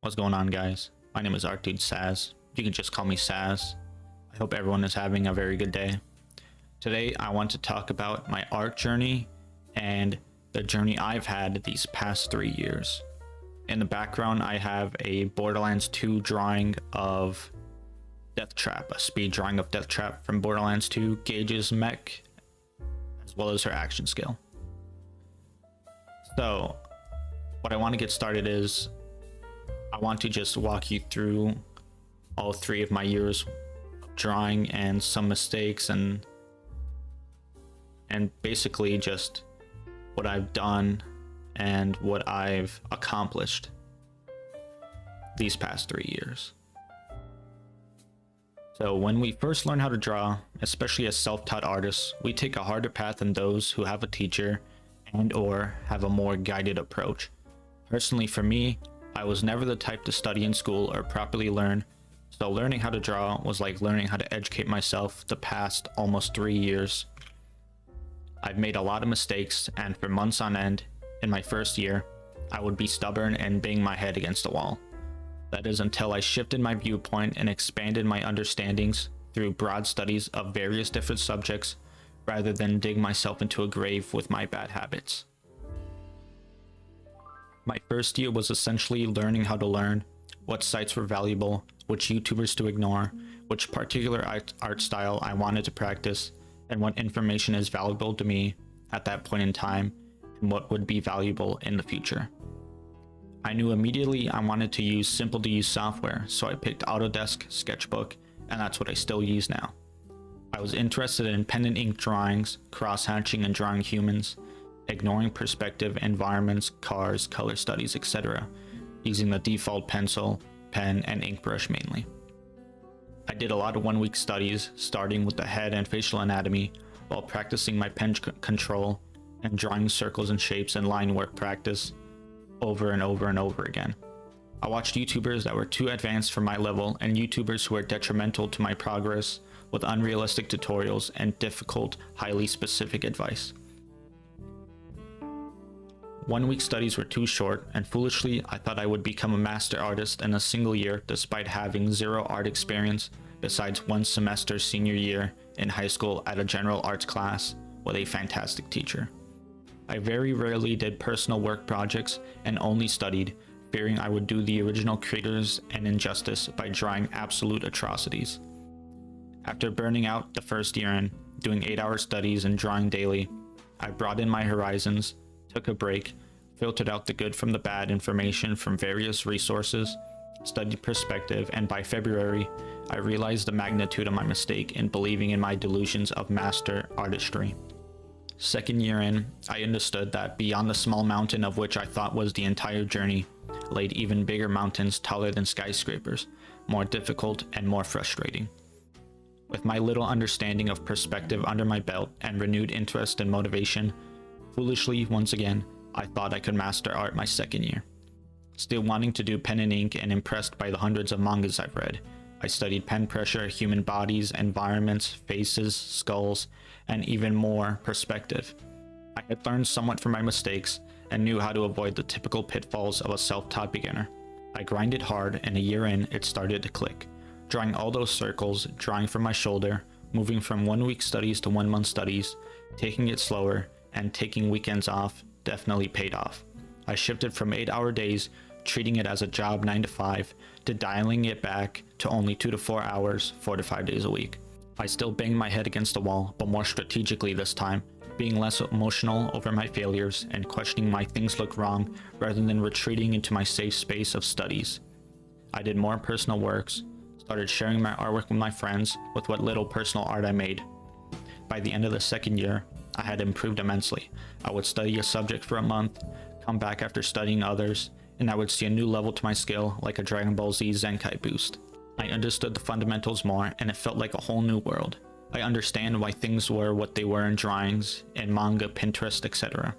What's going on, guys? My name is Dude Saz. You can just call me Saz. I hope everyone is having a very good day. Today I want to talk about my art journey and the journey I've had these past 3 years. In the background I have a Borderlands 2 drawing of Deathtrap, a speed drawing of Deathtrap from Borderlands 2, Gage's mech, as well as her action skill. So what I want to get started is I want to just walk you through all 3 of my years of drawing and some mistakes and basically just what I've done and what I've accomplished these past 3 years. So when we first learn how to draw, especially as self-taught artists, we take a harder path than those who have a teacher and or have a more guided approach. Personally, for me, I was never the type to study in school or properly learn, so learning how to draw was like learning how to educate myself the past almost 3 years. I've made a lot of mistakes, and for months on end, in my first year, I would be stubborn and bang my head against the wall. That is until I shifted my viewpoint and expanded my understandings through broad studies of various different subjects rather than dig myself into a grave with my bad habits. My first year was essentially learning how to learn, what sites were valuable, which YouTubers to ignore, which particular art style I wanted to practice, and what information is valuable to me at that point in time, and what would be valuable in the future. I knew immediately I wanted to use simple to use software, so I picked Autodesk Sketchbook, and that's what I still use now. I was interested in pen and ink drawings, cross-hatching and drawing humans, ignoring perspective, environments, cars, color studies, etc., using the default pencil, pen, and ink brush mainly. I did a lot of 1-week studies, starting with the head and facial anatomy, while practicing my pen control and drawing circles and shapes and line work practice over and over and over again. I watched YouTubers that were too advanced for my level and YouTubers who were detrimental to my progress with unrealistic tutorials and difficult, highly specific advice. 1-week studies were too short, and foolishly I thought I would become a master artist in a single year despite having 0 art experience besides 1 semester senior year in high school at a general arts class with a fantastic teacher. I very rarely did personal work projects and only studied, fearing I would do the original creators an injustice by drawing absolute atrocities. After burning out the first year in, doing 8-hour studies and drawing daily, I broadened my horizons, took a break, filtered out the good from the bad information from various resources, studied perspective, and by February, I realized the magnitude of my mistake in believing in my delusions of master artistry. Second year in, I understood that beyond the small mountain of which I thought was the entire journey, laid even bigger mountains taller than skyscrapers, more difficult and more frustrating. With my little understanding of perspective under my belt and renewed interest and motivation, foolishly, once again, I thought I could master art my second year. Still wanting to do pen and ink and impressed by the hundreds of mangas I've read, I studied pen pressure, human bodies, environments, faces, skulls, and even more perspective. I had learned somewhat from my mistakes and knew how to avoid the typical pitfalls of a self-taught beginner. I grinded hard, and a year in, it started to click. Drawing all those circles, drawing from my shoulder, moving from 1-week studies to 1-month studies, taking it slower, and taking weekends off definitely paid off. I shifted from 8-hour days, treating it as a job 9 to 5, to dialing it back to only 2 to 4 hours, 4 to 5 days a week. I still banged my head against the wall, but more strategically this time, being less emotional over my failures and questioning why things look wrong rather than retreating into my safe space of studies. I did more personal works, started sharing my artwork with my friends with what little personal art I made. By the end of the second year, I had improved immensely. I would study a subject for a month, come back after studying others, and I would see a new level to my skill like a Dragon Ball Z Zenkai boost. I understood the fundamentals more, and it felt like a whole new world. I understand why things were what they were in drawings, in manga, Pinterest, etc.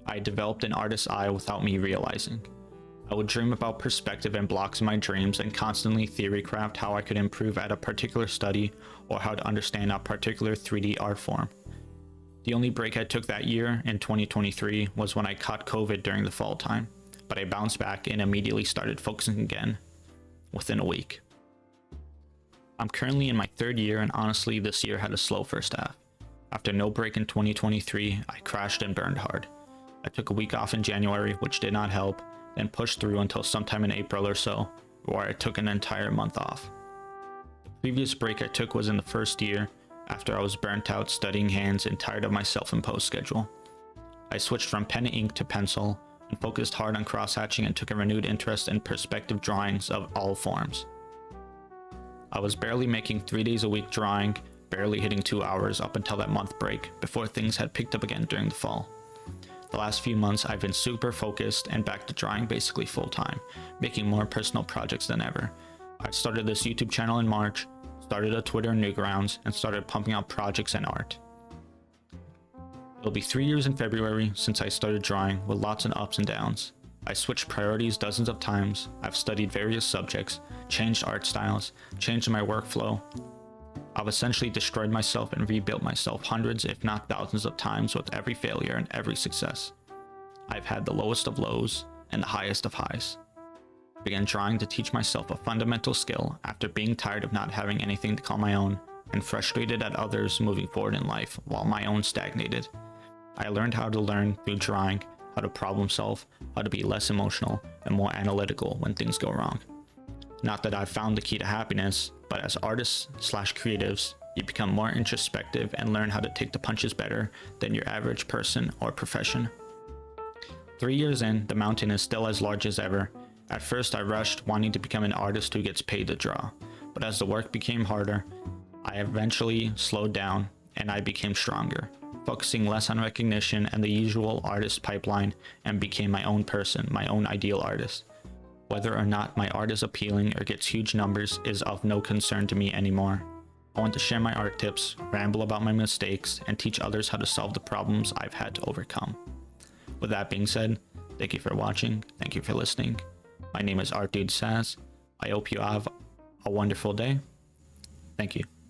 I developed an artist's eye without me realizing. I would dream about perspective and blocks in my dreams and constantly theory craft how I could improve at a particular study or how to understand a particular 3D art form. The only break I took that year, in 2023, was when I caught COVID during the fall time. but I bounced back and immediately started focusing again within a week. I'm currently in my third year, and honestly, this year had a slow first half. After no break in 2023, I crashed and burned hard. I took a week off in January, which did not help, then pushed through until sometime in April or so, where I took an entire month off. The previous break I took was in the first year, after I was burnt out studying hands and tired of my self-imposed schedule. I switched from pen and ink to pencil, and focused hard on cross-hatching and took a renewed interest in perspective drawings of all forms. I was barely making 3 days a week drawing, barely hitting 2 hours up until that month break, before things had picked up again during the fall. The last few months I've been super focused and back to drawing basically full time, making more personal projects than ever. I started this YouTube channel in March, started a Twitter and Newgrounds, and started pumping out projects and art. It'll be 3 years in February since I started drawing, with lots of ups and downs. I switched priorities dozens of times, I've studied various subjects, changed art styles, changed my workflow. I've essentially destroyed myself and rebuilt myself hundreds if not thousands of times with every failure and every success. I've had the lowest of lows and the highest of highs. I began drawing to teach myself a fundamental skill after being tired of not having anything to call my own and frustrated at others moving forward in life while my own stagnated. I learned how to learn through drawing, how to problem solve, how to be less emotional and more analytical when things go wrong. Not that I've found the key to happiness, but as artists/creatives, you become more introspective and learn how to take the punches better than your average person or profession. 3 years in, the mountain is still as large as ever. At first I rushed, wanting to become an artist who gets paid to draw, but as the work became harder, I eventually slowed down and I became stronger, focusing less on recognition and the usual artist pipeline, and became my own person, my own ideal artist. Whether or not my art is appealing or gets huge numbers is of no concern to me anymore. I want to share my art tips, ramble about my mistakes, and teach others how to solve the problems I've had to overcome. With that being said, thank you for watching, thank you for listening. My name is Art Dude Saz. I hope you have a wonderful day. Thank you.